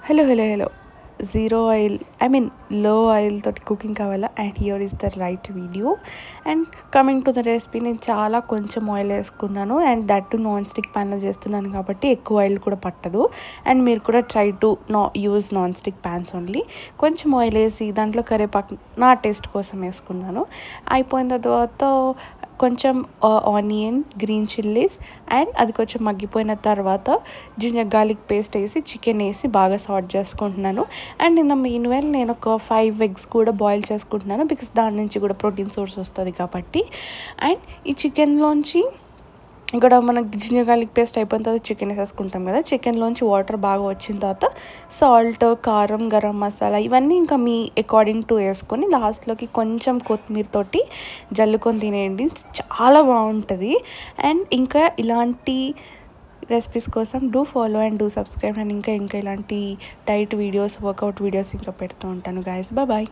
Hello. Zero oil లో oil తోటి cooking కావాలా? And here is the right video. And coming to the recipe, నేను చాలా కొంచెం ఆయిల్ వేసుకున్నాను. And that to non stick ప్యాన్లో చేస్తున్నాను కాబట్టి ఎక్కువ ఆయిల్ కూడా పట్టదు. అండ్ మీరు కూడా try to use non stick fans only. కొంచెం ఆయిల్ వేసి దాంట్లో కరివేపాకు నా టేస్ట్ కోసం వేసుకున్నాను. అయిపోయిన తర్వాత కొంచెం ఆనియన్, గ్రీన్ చిల్లీస్ అండ్ అది కొంచెం మగ్గిపోయిన తర్వాత జింజర్ గార్లిక్ పేస్ట్ వేసి చికెన్ వేసి బాగా సాట్ చేసుకుంటున్నాను. And in the mean while నేను ఒక 5 ఎగ్స్ కూడా బాయిల్ చేసుకుంటున్నాను, బికాస్ దాని నుంచి కూడా ప్రోటీన్ సోర్స్ వస్తుంది కాబట్టి. అండ్ ఈ చికెన్లోంచి ఇక్కడ మనకి జింజర్ గార్లిక్ పేస్ట్ అయిపోయిన తర్వాత చికెన్ వేసేసుకుంటాం కదా. చికెన్లోంచి వాటర్ బాగా వచ్చిన తర్వాత సాల్ట్, కారం, గరం మసాలా ఇవన్నీ ఇంకా మీ అకార్డింగ్ టు వేసుకొని లాస్ట్లోకి కొంచెం కొత్తిమీర తోటి జల్లుకొని తినేయండి, చాలా బాగుంటుంది. అండ్ ఇంకా ఇలాంటి రెసిపీస్ కోసం do follow and do subscribe. And ఇంకా ఇలాంటి డైట్ వీడియోస్, వర్కౌట్ వీడియోస్ ఇంకా పెడుతూ ఉంటాను గాయస్. బాయ్.